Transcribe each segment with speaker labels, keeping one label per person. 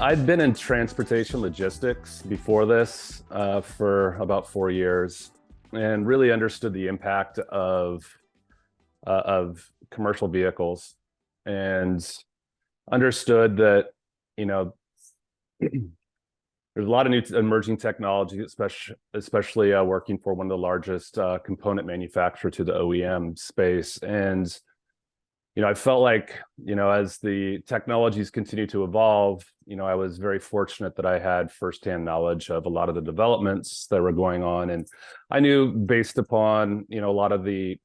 Speaker 1: I'd been in transportation logistics before this for about 4 years, and really understood the impact of commercial vehicles, and understood that you know there's a lot of new emerging technology, especially working for one of the largest component manufacturer to the OEM space. And I felt like, as the technologies continue to evolve, I was very fortunate that I had firsthand knowledge of a lot of the developments that were going on. And I knew, based upon, a lot of the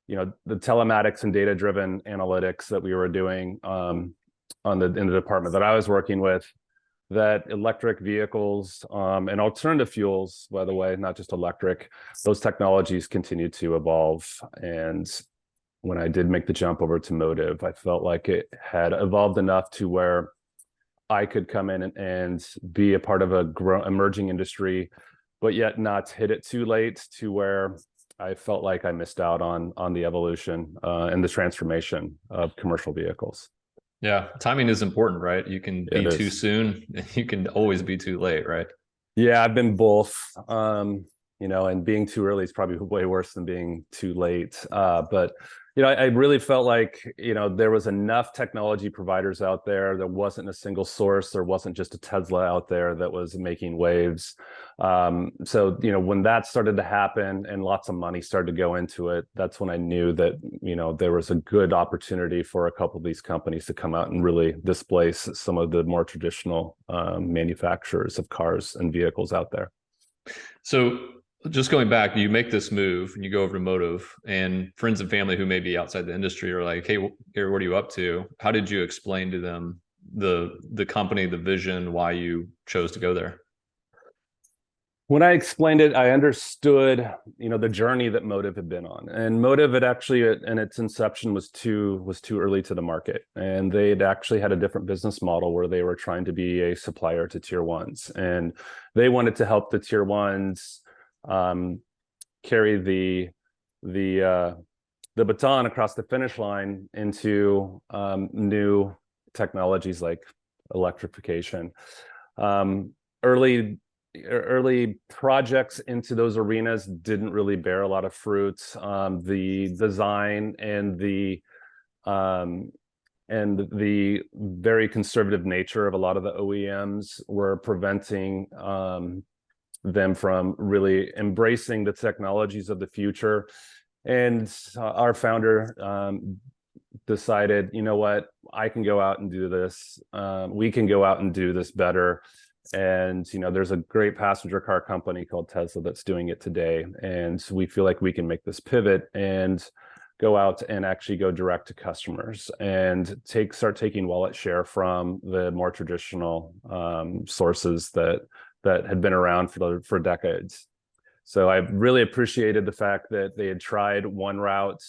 Speaker 1: telematics and data-driven analytics that we were doing in the department that I was working with, that electric vehicles and alternative fuels, by the way, not just electric, those technologies continue to evolve. And when I did make the jump over to Motiv, I felt like it had evolved enough to where I could come in and be a part of a emerging industry, but yet not hit it too late to where I felt like I missed out on the evolution and the transformation of commercial vehicles.
Speaker 2: Yeah, timing is important, right? You can be too soon, you can always be too late, right?
Speaker 1: Yeah, I've been both. And being too early is probably way worse than being too late. But I really felt like, there was enough technology providers out there. There wasn't a single source. There wasn't just a Tesla out there that was making waves. So, when that started to happen and lots of money started to go into it, that's when I knew that, there was a good opportunity for a couple of these companies to come out and really displace some of the more traditional manufacturers of cars and vehicles out there.
Speaker 2: So just going back, you make this move and you go over to Motiv, and friends and family who may be outside the industry are like, "Hey, here, what are you up to?" How did you explain to them the company, the vision, why you chose to go there?
Speaker 1: When I explained it, I understood, the journey that Motiv had been on. And Motiv had actually, in its inception, was too early to the market. And they'd actually had a different business model where they were trying to be a supplier to tier ones. And they wanted to help the tier ones carry the baton across the finish line into new technologies like electrification. Early projects into those arenas didn't really bear a lot of fruits. The design and the very conservative nature of a lot of the OEMs were preventing them from really embracing the technologies of the future. And our founder decided, you know what, I can go out and do this. We can go out and do this better. And there's a great passenger car company called Tesla that's doing it today, and we feel like we can make this pivot and go out and actually go direct to customers and start taking wallet share from the more traditional sources that had been around for decades. So I really appreciated the fact that they had tried one route.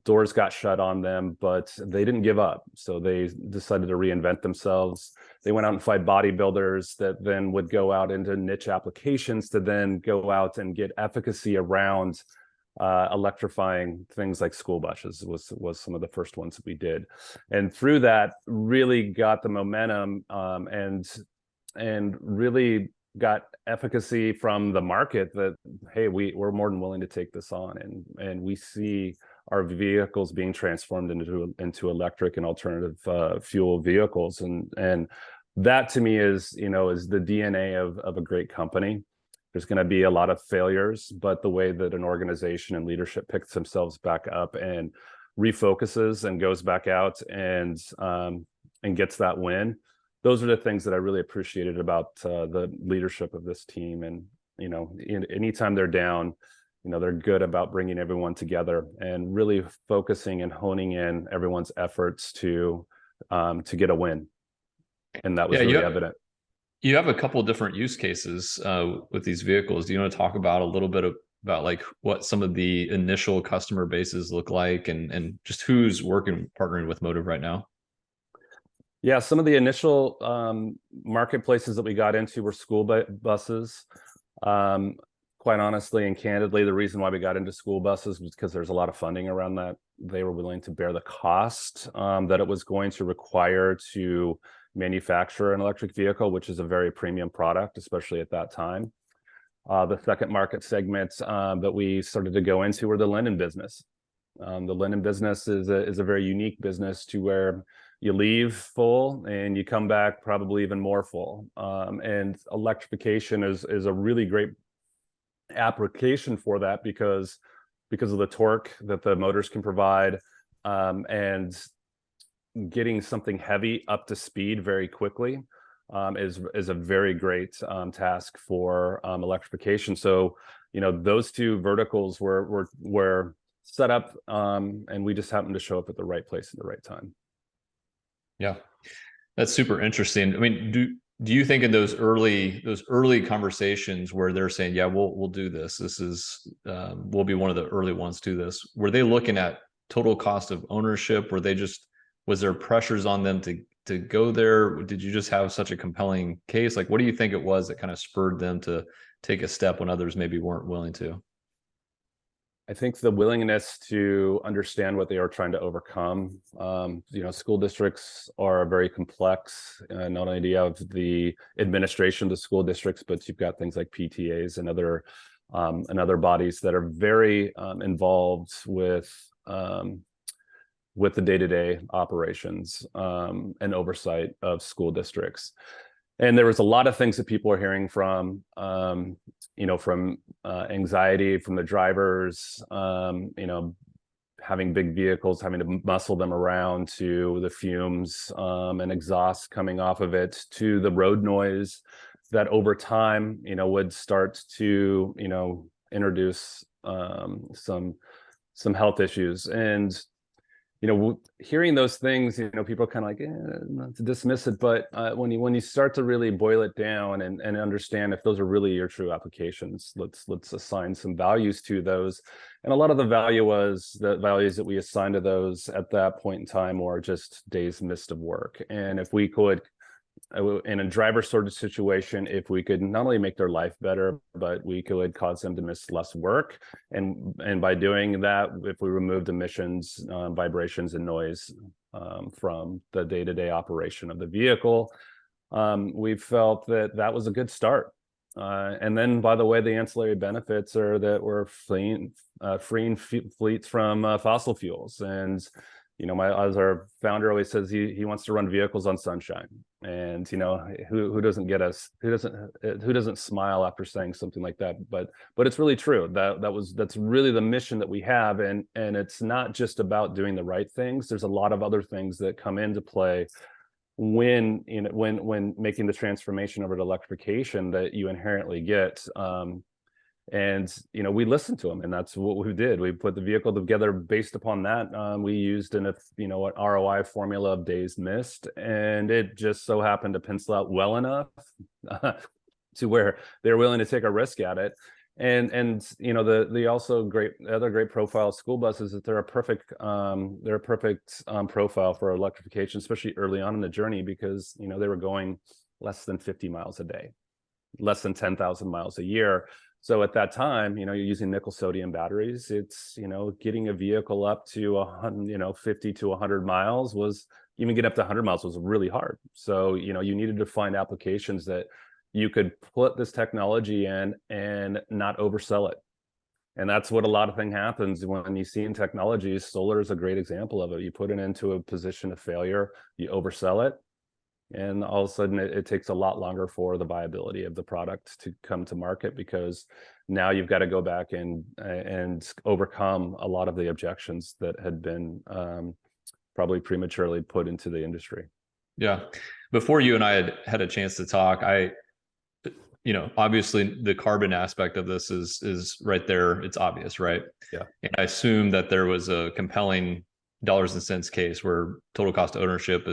Speaker 1: Doors got shut on them, but they didn't give up. So they decided to reinvent themselves. They went out and fight bodybuilders that then would go out into niche applications to then go out and get efficacy around electrifying things like school buses was some of the first ones that we did. And through that, really got the momentum and really got efficacy from the market that, hey, we're more than willing to take this on. And we see our vehicles being transformed into electric and alternative fuel vehicles. And that to me is the DNA of a great company. There's going to be a lot of failures, but the way that an organization and leadership picks themselves back up and refocuses and goes back out and gets that win, those are the things that I really appreciated about the leadership of this team. And anytime they're down, they're good about bringing everyone together and really focusing and honing in everyone's efforts to get a win. And that was really evident.
Speaker 2: You have a couple of different use cases with these vehicles. Do you want to talk about a little bit about like what some of the initial customer bases look like and just who's partnering with Motiv right now?
Speaker 1: Yeah, some of the initial marketplaces that we got into were school buses. Quite honestly and candidly, the reason why we got into school buses was because there's a lot of funding around that. They were willing to bear the cost that it was going to require to manufacture an electric vehicle, which is a very premium product, especially at that time. The second market segment that we started to go into were the linen business. The linen business is a very unique business to where you leave full and you come back probably even more full. And electrification is a really great application for that because of the torque that the motors can provide, and getting something heavy up to speed very quickly is a very great task for electrification. So, you know, those two verticals were set up, and we just happened to show up at the right place at the right time.
Speaker 2: Yeah, that's super interesting. I mean, do you think in those early conversations where they're saying, yeah, we'll do this, this is we'll be one of the early ones to do this, were they looking at total cost of ownership? Were they just, was there pressures on them to go there? Did you just have such a compelling case? Like, what do you think it was that kind of spurred them to take a step when others maybe weren't willing to?
Speaker 1: I think the willingness to understand what they are trying to overcome. You know, school districts are very complex. Not only do you have the administration of the school districts, but you've got things like PTAs and other bodies that are very involved with the day-to-day operations and oversight of school districts. And there was a lot of things that people are hearing from, you know, from anxiety from the drivers, you know, having big vehicles, having to muscle them around, to the fumes and exhaust coming off of it, to the road noise that over time, you know, would start to, you know, introduce some health issues. And you know, hearing those things, you know, people are kind of like, not to dismiss it, but when you start to really boil it down and understand if those are really your true applications, let's assign some values to those. And a lot of the values that we assigned to those at that point in time were just days missed of work. And if we could, in a driver sort of situation, if we could not only make their life better, but we could cause them to miss less work, and by doing that, if we removed emissions, vibrations, and noise from the day-to-day operation of the vehicle, we felt that that was a good start. And then, by the way, the ancillary benefits are that we're freeing fleets from fossil fuels. And you know, as our founder always says, he wants to run vehicles on sunshine. And you know, who doesn't smile after saying something like that? But it's really true. That's really the mission that we have, and it's not just about doing the right things. There's a lot of other things that come into play when making the transformation over to electrification that you inherently get. And you know, we listened to them, and that's what we did. We put the vehicle together based upon that. We used an ROI formula of days missed, and it just so happened to pencil out well enough to where they're willing to take a risk at it. And you know, the other great profile of school buses is that they're a perfect profile for electrification, especially early on in the journey, because you know, they were going less than 50 miles a day, less than 10,000 miles a year. So at that time, you know, you're using nickel sodium batteries. It's, you know, getting a vehicle up to 50 to 100 miles was, even get up to 100 miles was really hard. So, you know, you needed to find applications that you could put this technology in and not oversell it. And that's what a lot of things happens when you see in technologies. Solar is a great example of it. You put it into a position of failure, you oversell it, and all of a sudden it takes a lot longer for the viability of the product to come to market, because now you've got to go back and overcome a lot of the objections that had been probably prematurely put into the industry.
Speaker 2: Yeah. Before you and I had a chance to talk, you know, obviously the carbon aspect of this is right there. It's obvious, right?
Speaker 1: Yeah.
Speaker 2: And I assume that there was a compelling dollars and cents case where total cost of ownership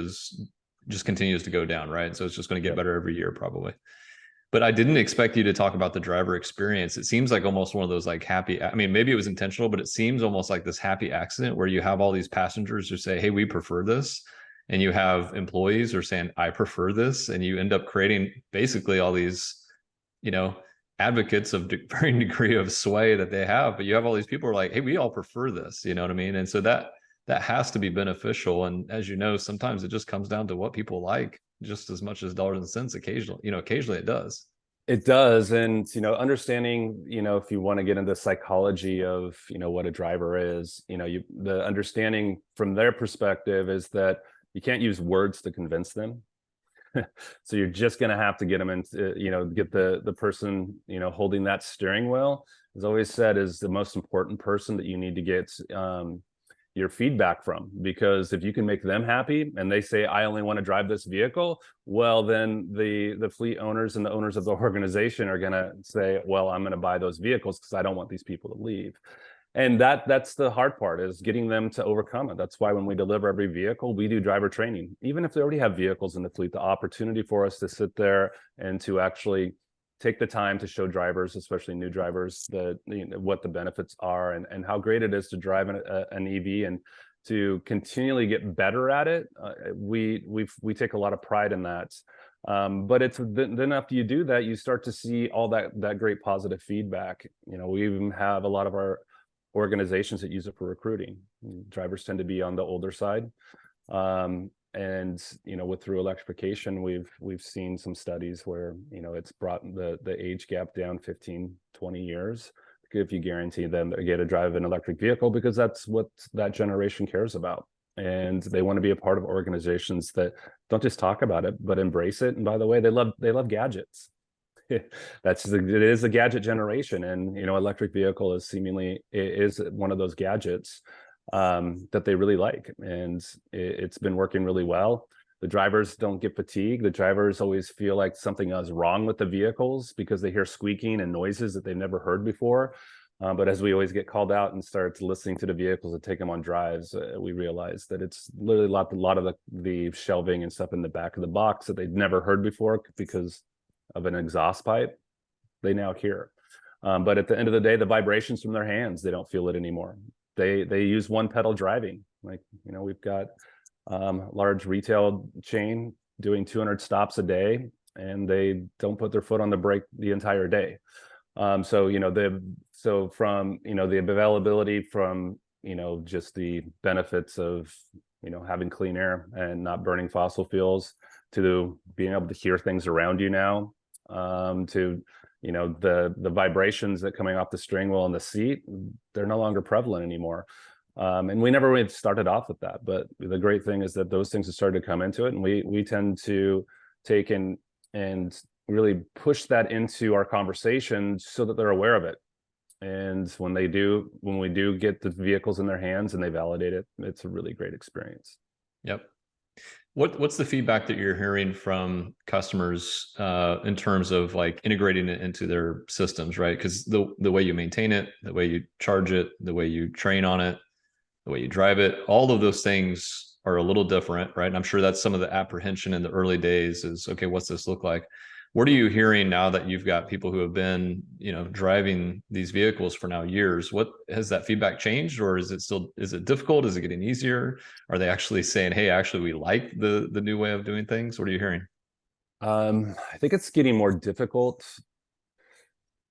Speaker 2: just continues to go down, right? So it's just going to get better every year, probably. But I didn't expect you to talk about the driver experience. It seems like almost one of those like happy, I mean, maybe it was intentional, but it seems almost like this happy accident where you have all these passengers who say, hey, we prefer this. And you have employees who are saying, I prefer this. And you end up creating basically all these, you know, advocates of varying degree of sway that they have. But you have all these people who are like, hey, we all prefer this, you know what I mean? And so that has to be beneficial. And as you know, sometimes it just comes down to what people like. just as much as dollars and cents occasionally. Occasionally it does.
Speaker 1: It does. And, understanding, if you want to get into psychology of, what a driver is, the understanding from their perspective is that you can't use words to convince them. So you're just going to have to get them into, get the person, holding that steering wheel, as always said, is the most important person that you need to get your feedback from, because if you can make them happy and they say, I only want to drive this vehicle, well, then the fleet owners and the owners of the organization are going to say, well, I'm going to buy those vehicles because I don't want these people to leave. And that's the hard part, is getting them to overcome it. That's why when we deliver every vehicle, we do driver training. Even if they already have vehicles in the fleet, the opportunity for us to sit there and to actually take the time to show drivers, especially new drivers, what the benefits are and how great it is to drive an EV and to continually get better at it. We take a lot of pride in that. But it's then after you do that, you start to see all that great positive feedback. We even have a lot of our organizations that use it for recruiting. Drivers tend to be on the older side. And through electrification, we've seen some studies where it's brought the age gap down 15-20 years if you guarantee them they get to drive an electric vehicle, because that's what that generation cares about, and they want to be a part of organizations that don't just talk about it but embrace it. And by the way, they love gadgets. It is a gadget generation, and electric vehicle is one of those gadgets that they really like, and it's been working really well. The drivers don't get fatigued. The drivers always feel like something is wrong with the vehicles because they hear squeaking and noises that they've never heard before. But as we always get called out and start listening to the vehicles and take them on drives, we realize that it's literally a lot of the shelving and stuff in the back of the box that they'd never heard before because of an exhaust pipe, they now hear. But at the end of the day, the vibrations from their hands, they don't feel it anymore. They use one pedal driving. Like, we've got large retail chain doing 200 stops a day, and they don't put their foot on the brake the entire day. So from the availability, from just the benefits of having clean air and not burning fossil fuels, to being able to hear things around you now, to the vibrations that coming off the steering wheel and the seat, they're no longer prevalent anymore. And we never really started off with that, but the great thing is that those things have started to come into it, and we tend to take and really push that into our conversation so that they're aware of it. And when we do get the vehicles in their hands and they validate it, it's a really great experience.
Speaker 2: Yep. What's the feedback that you're hearing from customers in terms of like integrating it into their systems, right? Because the way you maintain it, the way you charge it, the way you train on it, the way you drive it, all of those things are a little different, right? And I'm sure that's some of the apprehension in the early days is, okay, what's this look like? What are you hearing now that you've got people who have been, driving these vehicles for now years? What has that feedback changed, or is it difficult? Is it getting easier? Are they actually saying, hey, actually, we like the new way of doing things? What are you hearing?
Speaker 1: I think it's getting more difficult,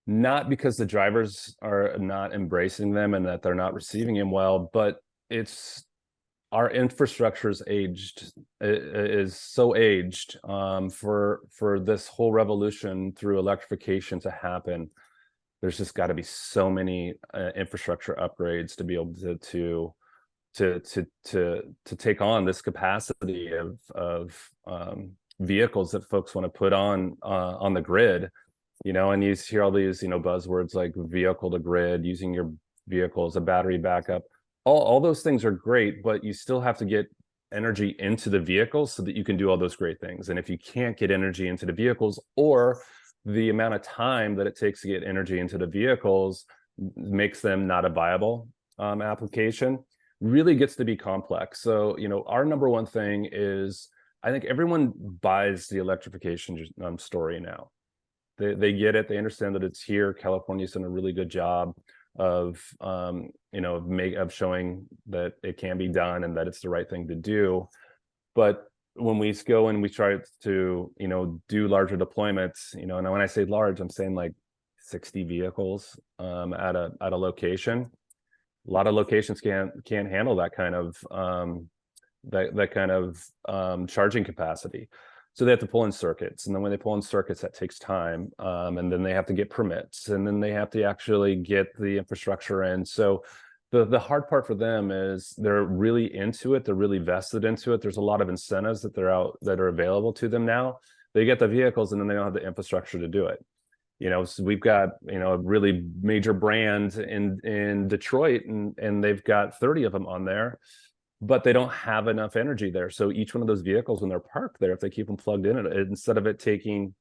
Speaker 1: not because the drivers are not embracing them and that they're not receiving them well, but it's our infrastructure is so aged for this whole revolution through electrification to happen. There's just got to be so many infrastructure upgrades to be able to take on this capacity of vehicles that folks want to put on the grid. And you hear all these buzzwords like vehicle to grid, using your vehicle as a battery backup. All those things are great, but you still have to get energy into the vehicles so that you can do all those great things. And if you can't get energy into the vehicles, or the amount of time that it takes to get energy into the vehicles makes them not a viable application, really gets to be complex. So, our number one thing is, I think everyone buys the electrification story now. They get it. They understand that it's here. California's done a really good job of showing that it can be done and that it's the right thing to do. But when we go and we try to do larger deployments, and when I say large, I'm saying like 60 vehicles at a location. A lot of locations can't handle that kind of charging capacity. So they have to pull in circuits, and then when they pull in circuits, that takes time, and then they have to get permits, and then they have to actually get the infrastructure in. So the hard part for them is they're really into it. They're really vested into it. There's a lot of incentives that are available to them now. They get the vehicles, and then they don't have the infrastructure to do it. So we've got, a really major brand in Detroit, and they've got 30 of them on there, but they don't have enough energy there. So each one of those vehicles, when they're parked there, if they keep them plugged in, instead of it taking,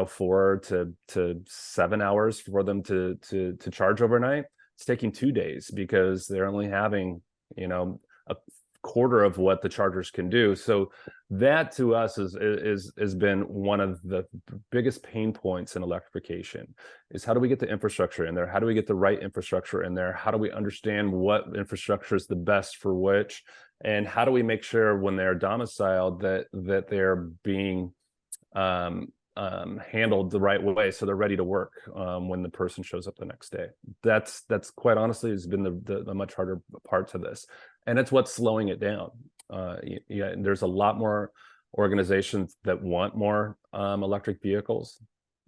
Speaker 1: 4 to 7 hours for them to charge overnight, it's taking 2 days because they're only having, a quarter of what the chargers can do. So that to us has been one of the biggest pain points in electrification, is how do we get the infrastructure in there? How do we get the right infrastructure in there? How do we understand what infrastructure is the best for which? And how do we make sure when they're domiciled that they're being handled the right way, so they're ready to work when the person shows up the next day? That's quite honestly has been the much harder part to this, and it's what's slowing it down. There's a lot more organizations that want more electric vehicles,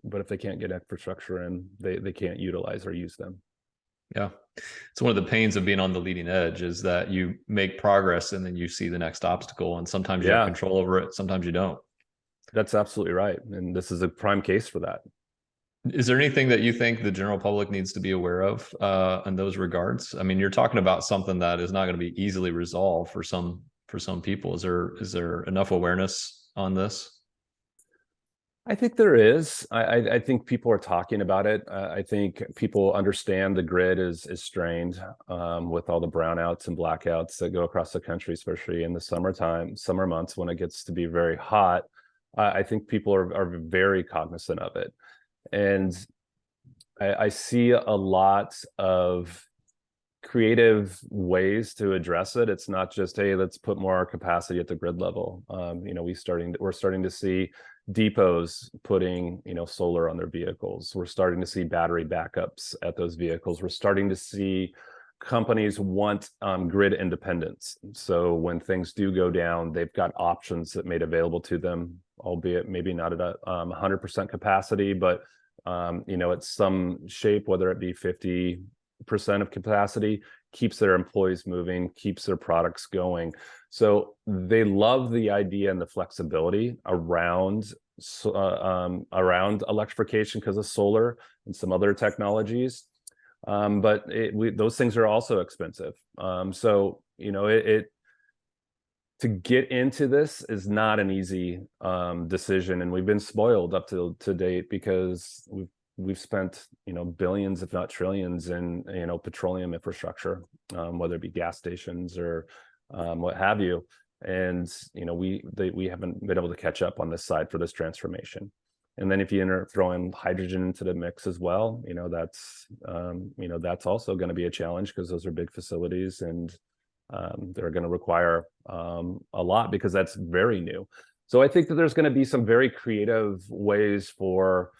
Speaker 1: but if they can't get infrastructure in, they can't utilize or use them.
Speaker 2: Yeah. It's one of the pains of being on the leading edge, is that you make progress and then you see the next obstacle, and sometimes you have control over it, sometimes you don't.
Speaker 1: That's absolutely right. And this is a prime case for that.
Speaker 2: Is there anything that you think the general public needs to be aware of in those regards? I mean, you're talking about something that is not going to be easily resolved for some people. Is there enough awareness on this?
Speaker 1: I think there is. I think people are talking about it. I think people understand the grid is strained with all the brownouts and blackouts that go across the country, especially in the summer months when it gets to be very hot. I think people are very cognizant of it. And I see a lot of creative ways to address it. It's not just, hey, let's put more capacity at the grid level. We're starting to see depots putting solar on their vehicles. We're starting to see battery backups at those vehicles. We're starting to see companies want grid independence. So when things do go down, they've got options that made available to them, albeit maybe not at 100% capacity, but at some shape, whether it be 50% of capacity, keeps their employees moving, keeps their products going. So they love the idea and the flexibility around electrification because of solar and some other technologies. But those things are also expensive. So to get into this is not an easy decision, and we've been spoiled up to date because we've spent billions, if not trillions, in petroleum infrastructure, whether it be gas stations or what have you, and we haven't been able to catch up on this side for this transformation. And then if you throw in hydrogen into the mix as well, that's also going to be a challenge, because those are big facilities, and they're going to require a lot, because that's very new. So I think that there's going to be some very creative ways for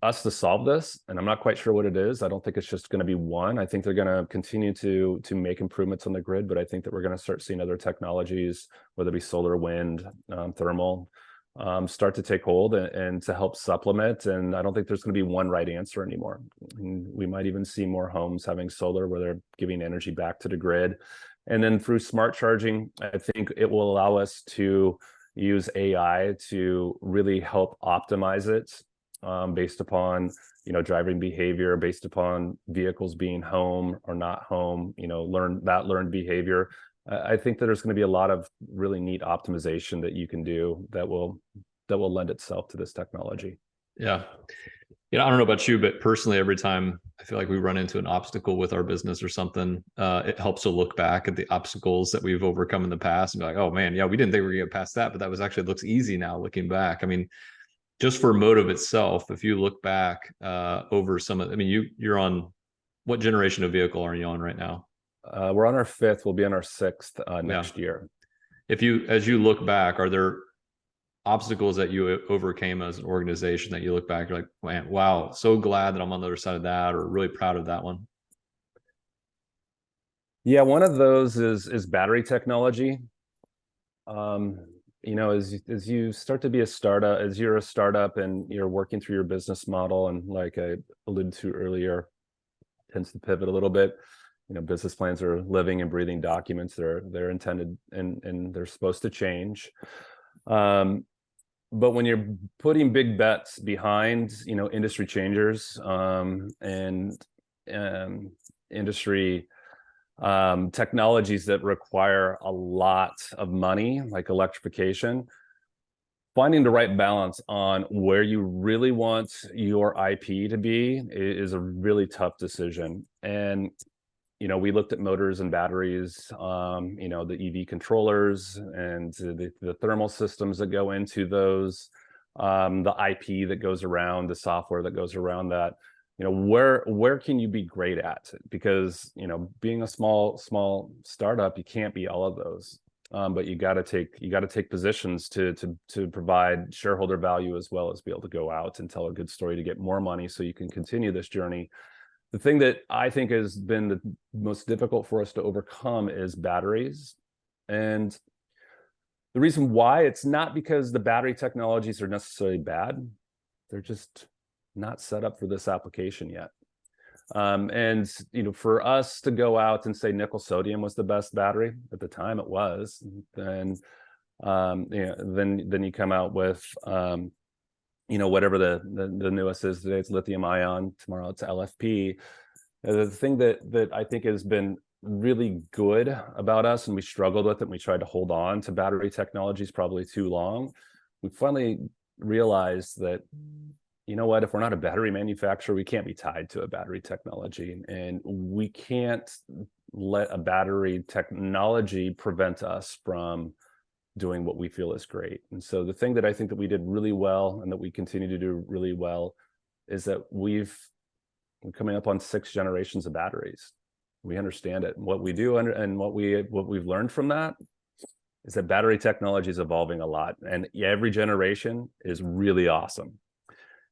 Speaker 1: us to solve this, and I'm not quite sure what it is. I don't think it's just going to be one. I think they're going to continue to make improvements on the grid, but I think that we're going to start seeing other technologies, whether it be solar, wind, thermal, start to take hold and to help supplement. And I don't think there's going to be one right answer anymore. And we might even see more homes having solar where they're giving energy back to the grid. And then through smart charging, I think it will allow us to use AI to really help optimize it, based upon driving behavior, based upon vehicles being home or not home, learned behavior. I think that there's going to be a lot of really neat optimization that you can do that will lend itself to this technology.
Speaker 2: Yeah. I don't know about you, but personally, every time I feel like we run into an obstacle with our business or something, it helps to look back at the obstacles that we've overcome in the past and be like, oh man, yeah, we didn't think we were going to get past that, but that was actually, looks easy now looking back. I mean, just for Motiv itself, if you look back over you're on, what generation of vehicle are you on right now?
Speaker 1: We're on our 5th. We'll be on our 6th next year.
Speaker 2: As you look back, are there obstacles that you overcame as an organization that you look back, you're like, man, wow, so glad that I'm on the other side of that, or really proud of that one?
Speaker 1: Yeah, one of those is battery technology. as you start to be a startup, as you're a startup and you're working through your business model, and like I alluded to earlier, tends to pivot a little bit. Business plans are living and breathing documents. They're intended and they're supposed to change. But when you're putting big bets behind, industry changers, and industry technologies that require a lot of money, like electrification, finding the right balance on where you really want your IP to be is a really tough decision. And we looked at motors and batteries, the EV controllers and the thermal systems that go into those, the IP that goes around, the software that goes around that. Where can you be great at? Because being a small startup, you can't be all of those. But you got to take positions to provide shareholder value, as well as be able to go out and tell a good story to get more money, so you can continue this journey. The thing that I think has been the most difficult for us to overcome is batteries. And the reason why, it's not because the battery technologies are necessarily bad. They're just not set up for this application yet. And for us to go out and say nickel sodium was the best battery at the time, it was. Then then you come out with whatever the newest is today. It's lithium ion. Tomorrow it's LFP. The thing that I think has been really good about us, and we struggled with it, and we tried to hold on to battery technologies probably too long. We finally realized that, if we're not a battery manufacturer, we can't be tied to a battery technology, and we can't let a battery technology prevent us from doing what we feel is great. And so the thing that I think that we did really well, and that we continue to do really well, is that we're coming up on 6 generations of batteries. We understand it, and what we do, and what we've learned from that is that battery technology is evolving a lot, and every generation is really awesome.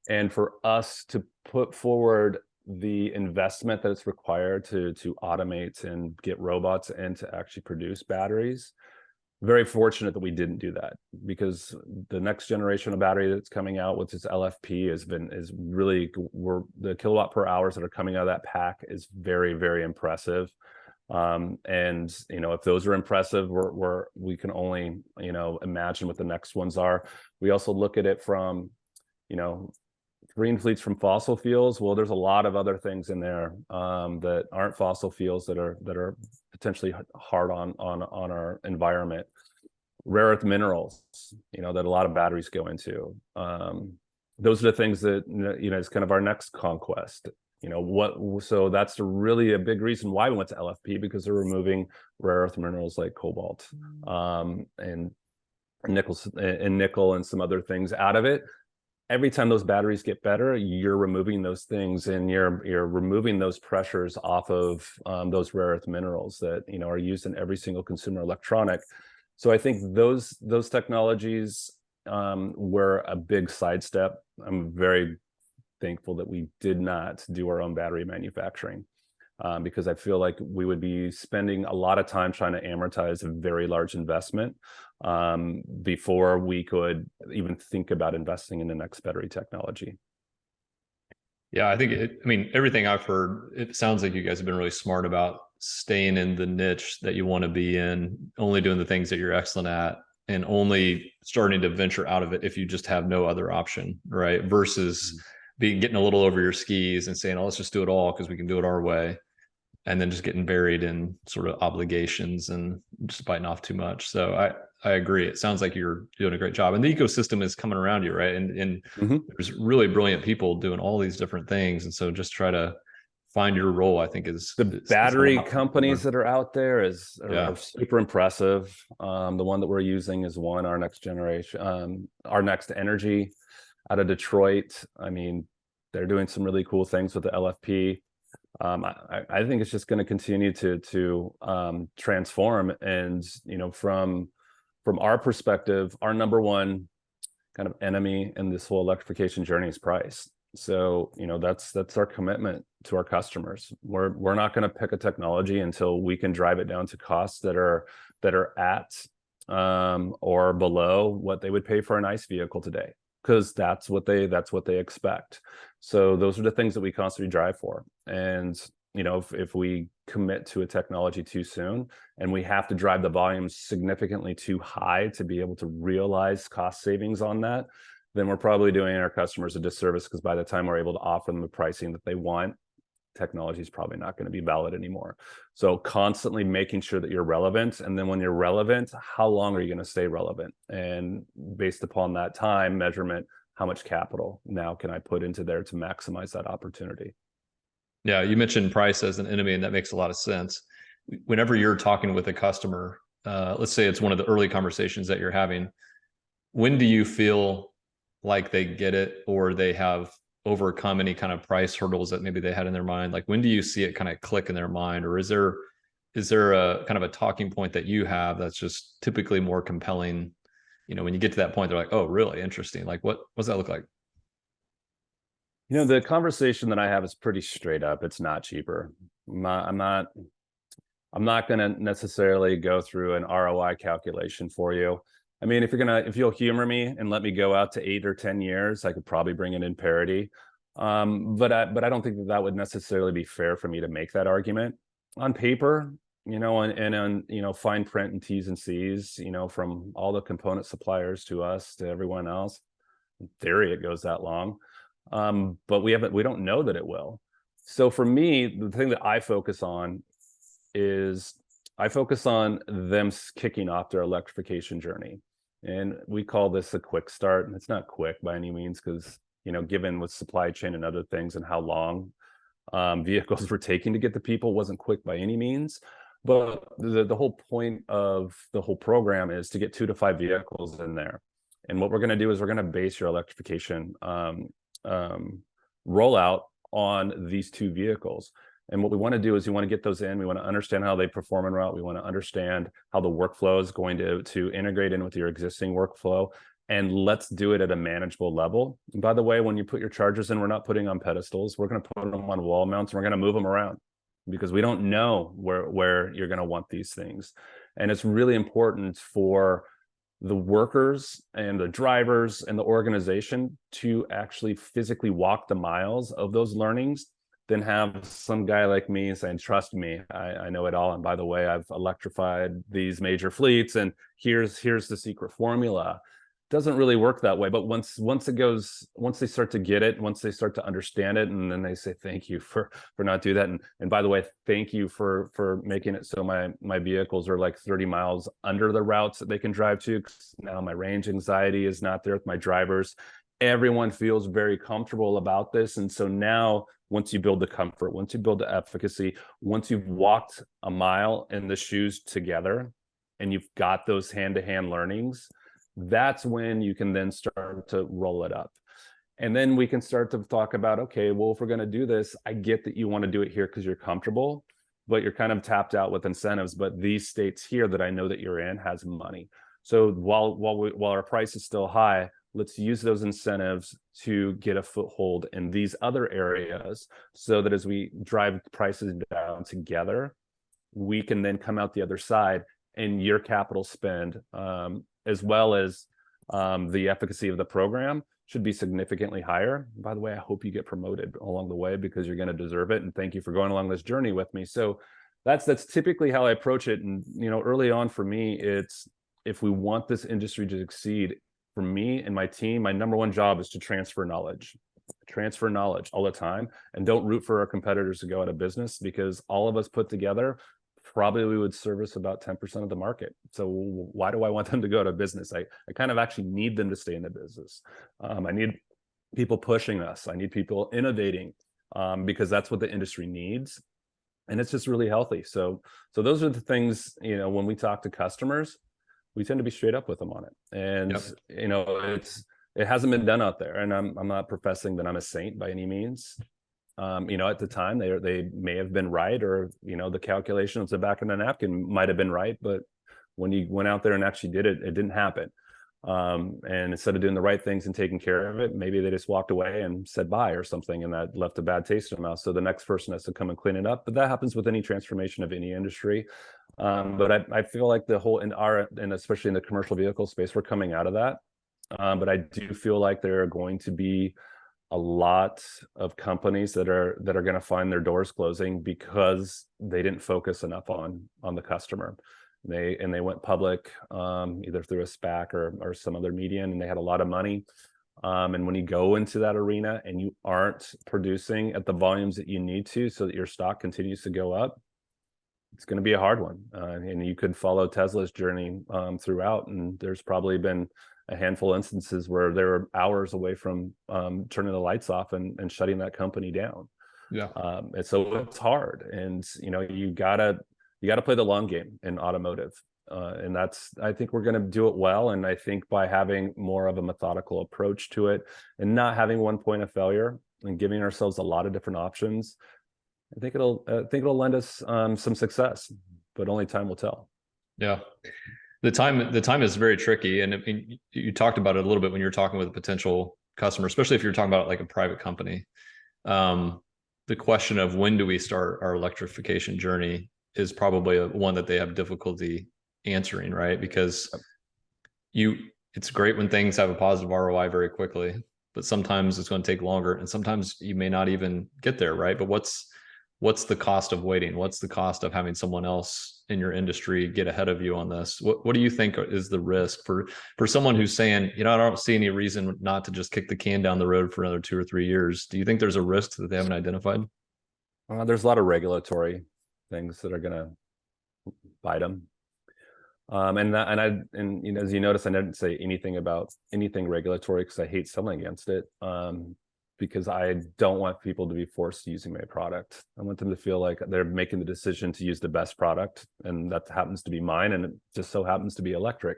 Speaker 1: And for us to put forward the investment that it's required to automate and get robots in to actually produce batteries, very fortunate that we didn't do that, because the next generation of battery that's coming out with its LFP is really, the kilowatt per hours that are coming out of that pack is very, very impressive. And if those are impressive, we can only imagine what the next ones are. We also look at it from green fleets from fossil fuels. Well, there's a lot of other things in there that aren't fossil fuels that are potentially hard on our environment. Rare earth minerals, that a lot of batteries go into. Those are the things that is kind of our next conquest. So that's really a big reason why we went to LFP, because they're removing rare earth minerals like cobalt, and nickel and some other things out of it. Every time those batteries get better, you're removing those things, and you're removing those pressures off of those rare earth minerals that are used in every single consumer electronic. So I think those technologies were a big sidestep. I'm very thankful that we did not do our own battery manufacturing, because I feel like we would be spending a lot of time trying to amortize a very large investment before we could even think about investing in the next battery technology.
Speaker 2: Yeah, I think everything I've heard, it sounds like you guys have been really smart about staying in the niche that you want to be in, only doing the things that you're excellent at, and only starting to venture out of it if you just have no other option, right? Versus getting a little over your skis and saying, oh, let's just do it all because we can do it our way. And then just getting buried in sort of obligations and just biting off too much. So I agree. It sounds like you're doing a great job, and the ecosystem is coming around you, right? And there's really brilliant people doing all these different things. And so just try to find your role, I think, is
Speaker 1: the battery companies that are out there are super impressive. The one that we're using is our next generation, our next energy out of Detroit. They're doing some really cool things with the LFP. I think it's just going to continue to transform. And from our perspective, our number one kind of enemy in this whole electrification journey is price. So that's our commitment to our customers. We're not going to pick a technology until we can drive it down to costs that are at or below what they would pay for an ICE vehicle today, because that's what they expect. So those are the things that we constantly drive for. And if we commit to a technology too soon and we have to drive the volume significantly too high to be able to realize cost savings on that, then we're probably doing our customers a disservice, because by the time we're able to offer them the pricing that they want, technology is probably not going to be valid anymore. So constantly making sure that you're relevant. And then when you're relevant, how long are you going to stay relevant? And based upon that time measurement, how much capital now can I put into there to maximize that opportunity?
Speaker 2: Yeah, you mentioned price as an enemy, and that makes a lot of sense. Whenever you're talking with a customer, let's say it's one of the early conversations that you're having, when do you feel like they get it, or they have overcome any kind of price hurdles that maybe they had in their mind? Like, when do you see it kind of click in their mind? Or is there a kind of a talking point that you have that's just typically more compelling? When you get to that point, they're like, oh, really interesting. Like, what does that look like?
Speaker 1: The conversation that I have is pretty straight up. It's not cheaper. I'm not going to necessarily go through an ROI calculation for you. I mean, if you'll humor me and let me go out to 8 or 10 years, I could probably bring it in parity. But I don't think that would necessarily be fair for me to make that argument on paper, and on, fine print and T's and C's, from all the component suppliers to us, to everyone else. In theory, it goes that long. But we don't know that it will. So for me, the thing that I focus on is them kicking off their electrification journey. And we call this a quick start. And it's not quick by any means, because, given with supply chain and other things and how long vehicles were taking to get to people, wasn't quick by any means. But the whole point of the whole program is to get 2 to 5 vehicles in there. And what we're going to do is we're going to base your electrification rollout on these 2 vehicles. And what we want to do is we want to get those in. We want to understand how they perform en route. We want to understand how the workflow is going to integrate in with your existing workflow. And let's do it at a manageable level. And by the way, when you put your chargers in, we're not putting on pedestals. We're going to put them on wall mounts, and we're going to move them around, because we don't know where you're going to want these things. And it's really important for the workers and the drivers and the organization to actually physically walk the miles of those learnings, than have some guy like me saying, trust me, I know it all. And by the way, I've electrified these major fleets, and here's the secret formula. Doesn't really work that way. But once they start to get it, once they start to understand it, and then they say, thank you for not do that. And by the way, thank you for making it so my vehicles are like 30 miles under the routes that they can drive to. 'Cause now my range anxiety is not there with my drivers. Everyone feels very comfortable about this. And so now, once you build the comfort, once you build the efficacy, once you've walked a mile in the shoes together, and you've got those hand-to-hand learnings, that's when you can then start to roll it up. And then we can start to talk about, okay, well, if we're going to do this, I get that you want to do it here because you're comfortable, but you're kind of tapped out with incentives. But these states here that I know that you're in has money. So while our price is still high, let's use those incentives to get a foothold in these other areas, so that as we drive prices down together, we can then come out the other side, and your capital spend, as well as the efficacy of the program, should be significantly higher. By the way, I hope you get promoted along the way, because you're going to deserve it. And thank you for going along this journey with me. So that's typically how I approach it. And early on for me, it's, if we want this industry to succeed, for me and my team, my number one job is to transfer knowledge all the time, and don't root for our competitors to go out of business, because all of us put together, probably we would service about 10% of the market. So why do I want them to go out of business? I kind of actually need them to stay in the business. I need people pushing us. I need people innovating, because that's what the industry needs. And it's just really healthy. So those are the things, when we talk to customers, we tend to be straight up with them on it. And, yep. It hasn't been done out there. And I'm not professing that I'm a saint by any means. At the time they may have been right, or, the calculations the back of the napkin might have been right. But when you went out there and actually did it, it didn't happen. And instead of doing the right things and taking care of it, maybe they just walked away and said bye or something, and that left a bad taste in their mouth. So the next person has to come and clean it up. But that happens with any transformation of any industry. But I feel like the whole and especially in the commercial vehicle space, we're coming out of that. But I do feel like there are going to be a lot of companies that are going to find their doors closing because they didn't focus enough on the customer. They went public either through a SPAC or some other medium, and they had a lot of money. And when you go into that arena and you aren't producing at the volumes that you need to so that your stock continues to go up, it's going to be a hard one. And you could follow Tesla's journey throughout, and there's probably been a handful of instances where they were hours away from turning the lights off and shutting that company down.
Speaker 2: Yeah.
Speaker 1: And so it's hard, and you gotta play the long game in automotive. And I think we're going to do it well. And I think by having more of a methodical approach to it and not having one point of failure and giving ourselves a lot of different options, I think it'll lend us some success, but only time will tell.
Speaker 2: Yeah. The time is very tricky. And I mean, you talked about it a little bit when you were talking with a potential customer, especially if you're talking about like a private company. The question of when do we start our electrification journey is probably one that they have difficulty answering, right? Because it's great when things have a positive ROI very quickly, but sometimes it's going to take longer, and sometimes you may not even get there, right? But what's the cost of waiting? What's the cost of having someone else in your industry get ahead of you on this? What do you think is the risk for someone who's saying, I don't see any reason not to just kick the can down the road for another 2 or 3 years? Do you think there's a risk that they haven't identified?
Speaker 1: There's a lot of regulatory things that are going to bite them. And as you notice, I didn't say anything about anything regulatory because I hate selling against it. Because I don't want people to be forced to using my product. I want them to feel like they're making the decision to use the best product, and that happens to be mine, and it just so happens to be electric.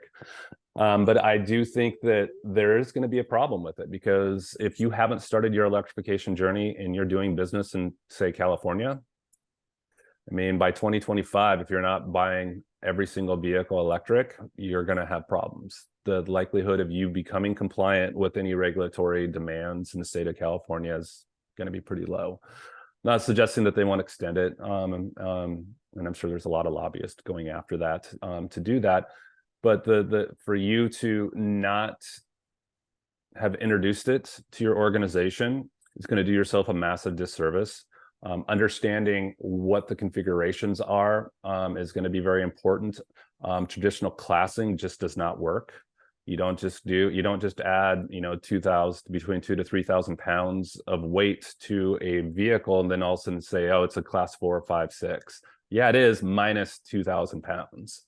Speaker 1: But I do think that there is going to be a problem with it, because if you haven't started your electrification journey and you're doing business in, say, California, I mean, by 2025, if you're not buying every single vehicle electric, you're going to have problems. The likelihood of you becoming compliant with any regulatory demands in the state of California is going to be pretty low. Not suggesting that they want to extend it, and I'm sure there's a lot of lobbyists going after that to do that. But for you to not have introduced it to your organization is going to do yourself a massive disservice. Understanding what the configurations are is going to be very important. Traditional classing just does not work. You don't just add, between 2,000 to 3,000 pounds of weight to a vehicle and then all of a sudden say, oh, it's a class 4 or 5, 6. Yeah, it is minus 2,000 pounds.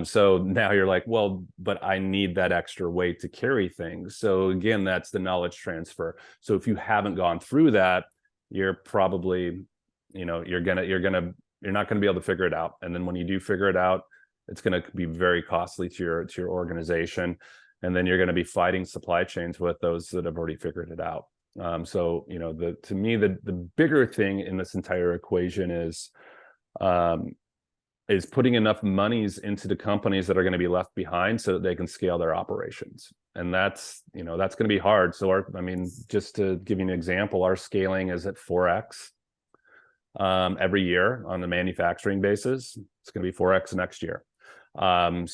Speaker 1: So now you're like, well, but I need that extra weight to carry things. So again, that's the knowledge transfer. So if you haven't gone through that, you're probably, you're not going to be able to figure it out. And then when you do figure it out, it's going to be very costly to your organization. And then you're going to be fighting supply chains with those that have already figured it out. So, to me, the bigger thing in this entire equation is putting enough monies into the companies that are going to be left behind so that they can scale their operations. And that's going to be hard. So just to give you an example, our scaling is at 4x every year on the manufacturing basis. It's going to be 4x next year. And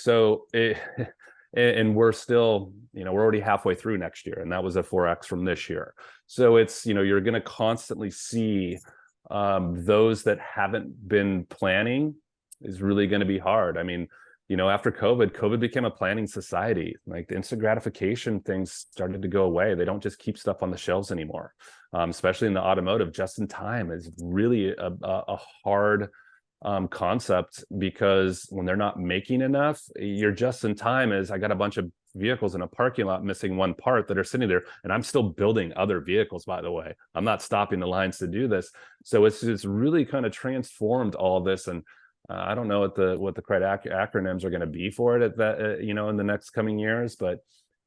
Speaker 1: we're still, we're already halfway through next year, and that was a 4x from this year. So it's, you're going to constantly see those that haven't been planning is really going to be hard. I mean, after COVID became a planning society. Like the instant gratification things started to go away. They don't just keep stuff on the shelves anymore, especially in the automotive. Just in time is really a hard concept, because when they're not making enough, your just in time is, I got a bunch of vehicles in a parking lot missing one part that are sitting there, and I'm still building other vehicles, by the way. I'm not stopping the lines to do this. So it's really kind of transformed all this. And I don't know what the correct acronyms are going to be for it at that, in the next coming years, but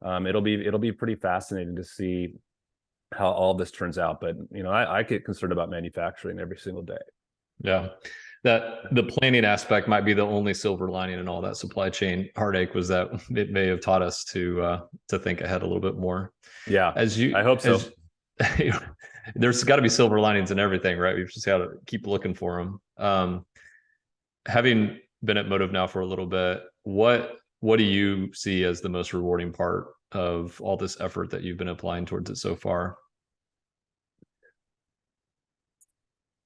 Speaker 1: it'll be pretty fascinating to see how all this turns out. But I get concerned about manufacturing every single day.
Speaker 2: Yeah, that the planning aspect might be the only silver lining in all that supply chain heartache, was that it may have taught us to think ahead a little bit more.
Speaker 1: Yeah, I hope so.
Speaker 2: There's got to be silver linings in everything, right? We've just got to keep looking for them. Having been at Motiv now for a little bit. What do you see as the most rewarding part of all this effort that you've been applying towards it so far?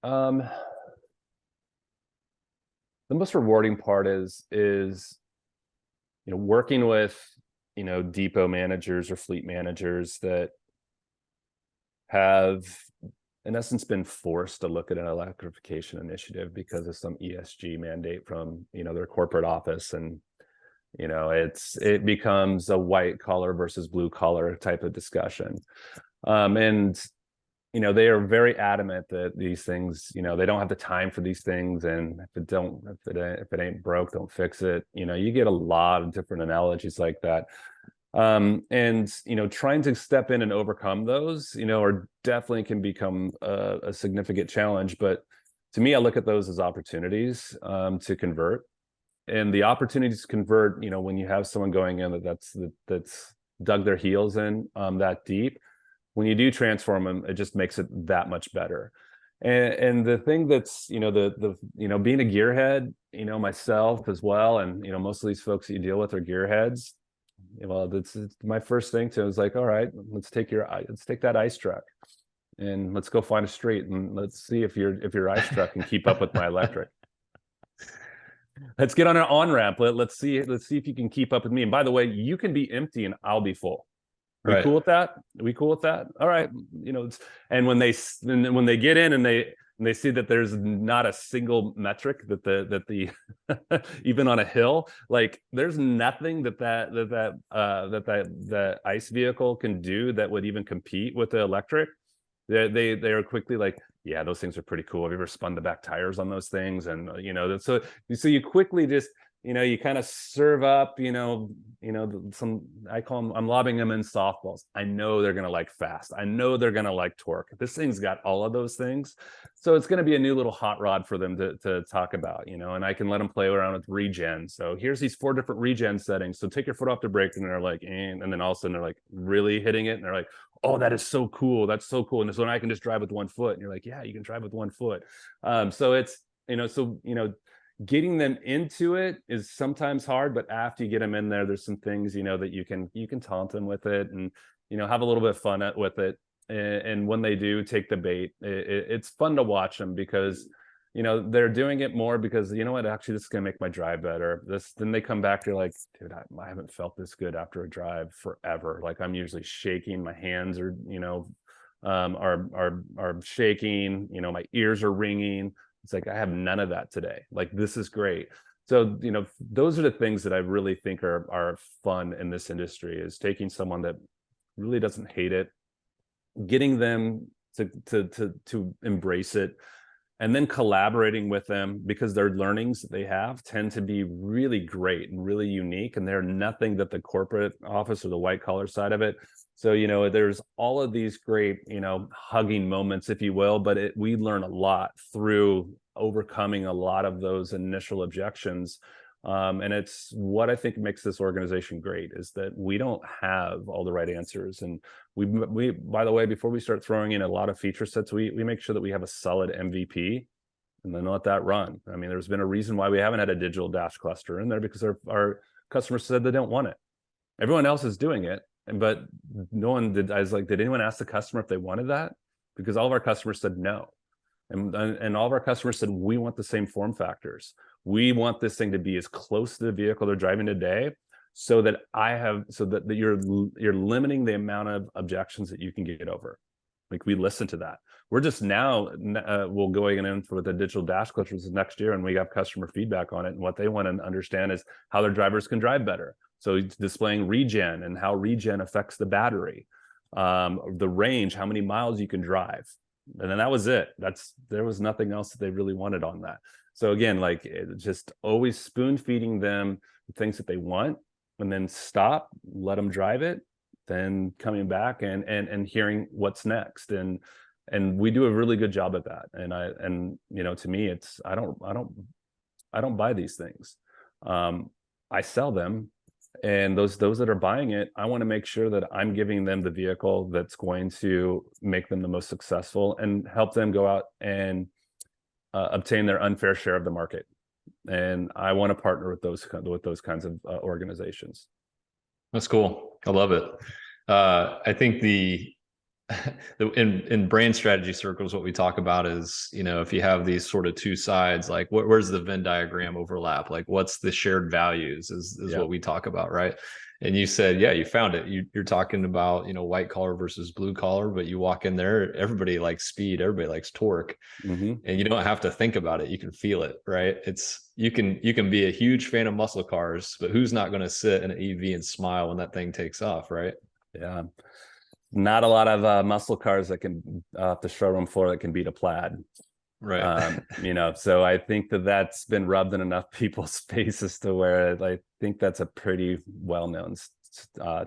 Speaker 1: The most rewarding part is working with depot managers or fleet managers that have in essence been forced to look at an electrification initiative because of some ESG mandate from their corporate office. And it becomes a white collar versus blue collar type of discussion. And they are very adamant that these things, they don't have the time for these things, and if it ain't broke, don't fix it. You get a lot of different analogies like that. And trying to step in and overcome those, are definitely can become a significant challenge. But to me, I look at those as opportunities to convert, and the opportunities to convert. When you have someone going in that's dug their heels in that deep, when you do transform them, it just makes it that much better. And the thing that's being a gearhead, myself as well, and most of these folks that you deal with are gearheads. Well, that's my first thing too. Is like, all right, let's take that ice truck, and let's go find a street, and let's see if your ice truck can keep up with my electric. Let's get on an on-ramp. Let's see if you can keep up with me. And by the way, you can be empty and I'll be full. We cool with that? We cool with that? All right. And when they get in and they see that there's not a single metric that the even on a hill, like there's nothing that ice vehicle can do that would even compete with the electric. They are quickly like, yeah, those things are pretty cool. Have you ever spun the back tires on those things? And so you quickly just you kind of serve up, some, I call them, I'm lobbing them in softballs. I know they're going to like fast. I know they're going to like torque. This thing's got all of those things. So it's going to be a new little hot rod for them to talk about, and I can let them play around with regen. So here's these 4 different regen settings. So take your foot off the brake, and they're like, and then all of a sudden they're like really hitting it. And they're like, oh, that is so cool. That's so cool. And so I can just drive with 1 foot. And you're like, yeah, you can drive with 1 foot. So it's, getting them into it is sometimes hard, but after you get them in there, there's some things, that you can taunt them with it, and, have a little bit of fun with it. And when they do take the bait, it's fun to watch them because, they're doing it more because, what, actually, this is going to make my drive better. Then they come back, you're like, dude, I haven't felt this good after a drive forever. Like I'm usually shaking, my hands are, are shaking, my ears are ringing. It's like, I have none of that today. Like, this is great. So, those are the things that I really think are fun in this industry, is taking someone that really doesn't hate it, getting them to embrace it, and then collaborating with them, because their learnings that they have tend to be really great and really unique, and they're nothing that the corporate office or the white collar side of it. So, there's all of these great, hugging moments, if you will, but we learn a lot through overcoming a lot of those initial objections. And it's what I think makes this organization great, is that we don't have all the right answers. And we by the way, before we start throwing in a lot of feature sets, we make sure that we have a solid MVP and then let that run. I mean, there's been a reason why we haven't had a digital dash cluster in there, because our customers said they don't want it. Everyone else is doing it, but no one did. I was like, did anyone ask the customer if they wanted that? Because all of our customers said no. And all of our customers said, we want the same form factors. We want this thing to be as close to the vehicle they're driving today, so that you're limiting the amount of objections that you can get over. Like, we listen to that. We're just now we'll going in for the digital dash clusters next year, and we have customer feedback on it. And what they want to understand is how their drivers can drive better. So displaying regen and how regen affects the battery, the range, how many miles you can drive. And then that was it. There was nothing else that they really wanted on that. So again, like, just always spoon feeding them the things that they want, and then stop, let them drive it, then coming back and hearing what's next. And we do a really good job at that. And to me, it's, I don't buy these things. I sell them. And those that are buying it, I want to make sure that I'm giving them the vehicle that's going to make them the most successful and help them go out and obtain their unfair share of the market. and I want to partner with those kinds of organizations.
Speaker 2: That's cool. I love it. I think in brand strategy circles, what we talk about is, if you have these sort of two sides, like where's the Venn diagram overlap? Like what's the shared values is what we talk about, right? And you said, yeah, you found it. You're talking about, white collar versus blue collar, but you walk in there, everybody likes speed, everybody likes torque, and you don't have to think about it. You can feel it, right? You can be a huge fan of muscle cars, but who's not going to sit in an EV and smile when that thing takes off, right?
Speaker 1: Yeah. Not a lot of muscle cars that can off the showroom floor that can beat a Plaid.
Speaker 2: Right.
Speaker 1: So I think that's been rubbed in enough people's faces to where I think that's a pretty well-known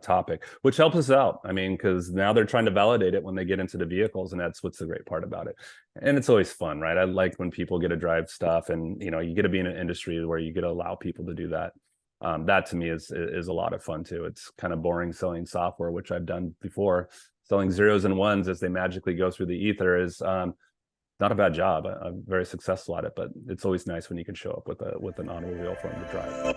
Speaker 1: topic, which helps us out. I mean, because now they're trying to validate it when they get into the vehicles, and that's what's the great part about it. And it's always fun, right? I like when people get to drive stuff, and you get to be in an industry where you get to allow people to do that. That to me is a lot of fun too. It's kind of boring selling software, which I've done before. Selling zeros and ones as they magically go through the ether is not a bad job. I'm very successful at it, but it's always nice when you can show up with an automobile for them to drive.